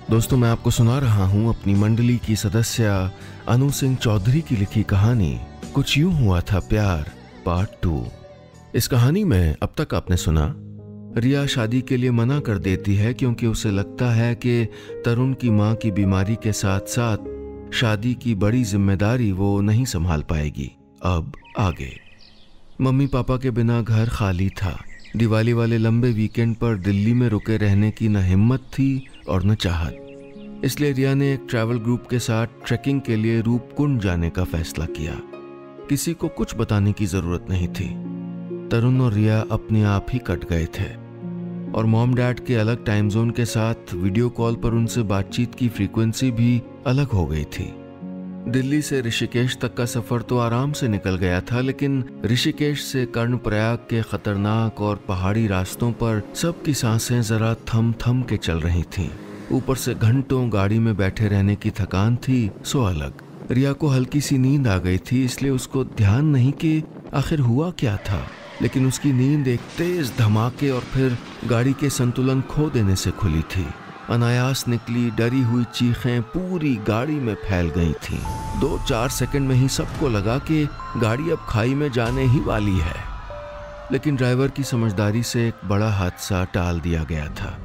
दोस्तों, मैं आपको सुना रहा हूँ अपनी मंडली की सदस्य अनु सिंह चौधरी की लिखी कहानी कुछ यूं हुआ था प्यार पार्ट 2। इस कहानी में अब तक आपने सुना, रिया शादी के लिए मना कर देती है क्योंकि उसे लगता है कि तरुण की मां की बीमारी के साथ साथ शादी की बड़ी जिम्मेदारी वो नहीं संभाल पाएगी। अब आगे मम्मी पापा के बिना घर खाली था। दिवाली वाले लंबे वीकेंड पर दिल्ली में रुके रहने की न हिम्मत थी और न चाहत। इसलिए रिया ने एक ट्रैवल ग्रुप के साथ ट्रैकिंग के लिए रूपकुंड जाने का फैसला किया। किसी को कुछ बताने की जरूरत नहीं थी। तरुण और रिया अपने आप ही कट गए थे और मॉम डैड के अलग टाइम जोन के साथ वीडियो कॉल पर उनसे बातचीत की फ्रीक्वेंसी भी अलग हो गई थी। दिल्ली से ऋषिकेश तक का सफर तो आराम से निकल गया था, लेकिन ऋषिकेश से कर्णप्रयाग के खतरनाक और पहाड़ी रास्तों पर सबकी सांसें जरा थम थम के चल रही थीं। ऊपर से घंटों गाड़ी में बैठे रहने की थकान थी सो अलग। रिया को हल्की सी नींद आ गई थी, इसलिए उसको ध्यान नहीं कि आखिर हुआ क्या था, लेकिन उसकी नींद एक तेज धमाके और फिर गाड़ी के संतुलन खो देने से खुली थी। अनायास निकली डरी हुई चीखें पूरी गाड़ी में फैल गई थीं। 2-4 सेकंड में ही सबको लगा कि गाड़ी अब खाई में जाने ही वाली है, लेकिन ड्राइवर की समझदारी से एक बड़ा हादसा टाल दिया गया था।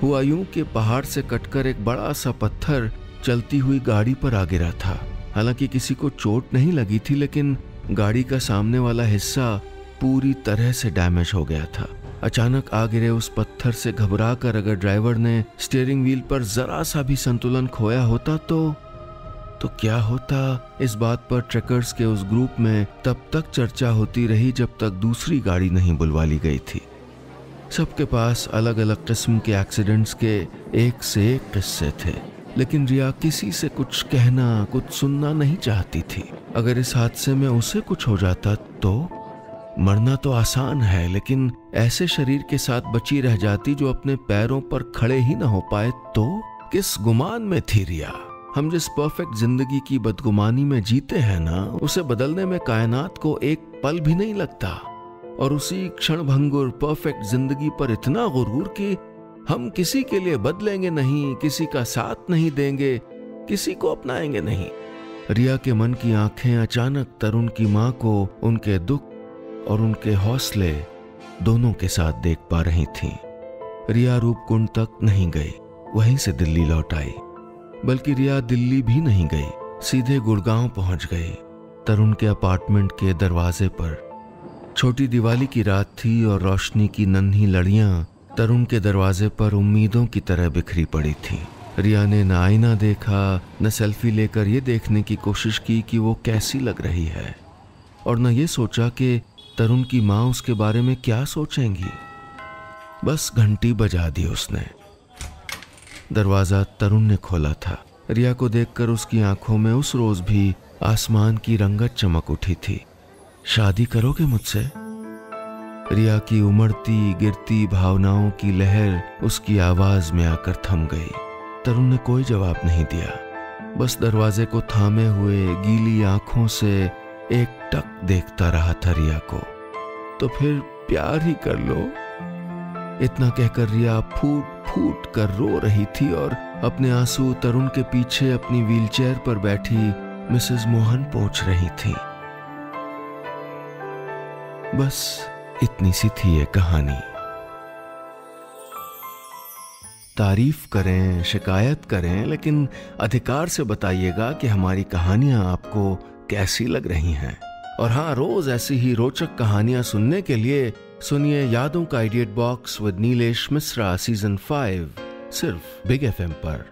हुआ यूं कि पहाड़ से कटकर एक बड़ा सा पत्थर चलती हुई गाड़ी पर आ गिरा था। हालांकि किसी को चोट नहीं लगी थी, लेकिन गाड़ी का सामने वाला हिस्सा पूरी तरह से डैमेज हो गया था। अचानक आ गिरे उस पत्थर से घबराकर अगर ड्राइवर ने स्टीयरिंग व्हील पर जरा सा भी संतुलन खोया होता तो क्या होता। इस बात पर ट्रैकर्स के उस ग्रुप में तब तक चर्चा होती रही जब तक दूसरी गाड़ी नहीं बुलवा ली गई थी। सबके पास अलग अलग किस्म के एक्सीडेंट्स के एक से एक किस्से थे, लेकिन रिया किसी से कुछ कहना कुछ सुनना नहीं चाहती थी। अगर इस हादसे में उसे कुछ हो जाता तो मरना तो आसान है, लेकिन ऐसे शरीर के साथ बची रह जाती जो अपने पैरों पर खड़े ही ना हो पाए तो किस गुमान में थी रिया। हम जिस परफेक्ट जिंदगी की बदगुमानी में जीते हैं ना, उसे बदलने में कायनात को एक पल भी नहीं लगता। और उसी क्षणभंगुर परफेक्ट जिंदगी पर इतना गुरूर कि हम किसी के लिए बदलेंगे नहीं, किसी का साथ नहीं देंगे, किसी को अपनाएंगे नहीं। रिया के मन की आंखें अचानक तरुण की मां को उनके दुख और उनके हौसले दोनों के साथ देख पा रही थीं। रिया रूपकुंड तक नहीं गई, वहीं से दिल्ली लौट आई। बल्कि रिया दिल्ली भी नहीं गई, सीधे गुड़गांव पहुंच गई। तरुण के अपार्टमेंट के दरवाजे पर छोटी दिवाली की रात थी और रोशनी की नन्ही लड़ियां तरुण के दरवाजे पर उम्मीदों की तरह बिखरी पड़ी थीं। रिया ने न आईना देखा, न सेल्फी लेकर ये देखने की कोशिश की कि वो कैसी लग रही है, और न ये सोचा कि तरुण की मां उसके बारे में क्या सोचेंगी। बस घंटी बजा दी उसने। दरवाजा तरुण ने खोला था। रिया को देखकर उसकी आंखों में उस रोज भी आसमान की रंगत चमक उठी थी। शादी करोगे मुझसे? रिया की उमड़ती गिरती भावनाओं की लहर उसकी आवाज में आकर थम गई। तरुण ने कोई जवाब नहीं दिया, बस दरवाजे को थामे हुए गीली आंखों से एक टक देखता रहा था रिया को। तो फिर प्यार ही कर लो। इतना कहकर रिया फूट फूट कर रो रही थी और अपने आंसू तरुण के पीछे अपनी व्हीलचेयर पर बैठी मिसेस मोहन पोंछ रही थी। बस इतनी सी थी ये कहानी। तारीफ करें, शिकायत करें, लेकिन अधिकार से बताइएगा कि हमारी कहानियां आपको कैसी लग रही हैं। और हाँ, रोज ऐसी ही रोचक कहानियां सुनने के लिए सुनिए यादों का idiot box with Nilesh Mishra season 5 सिर्फ बिग FM पर।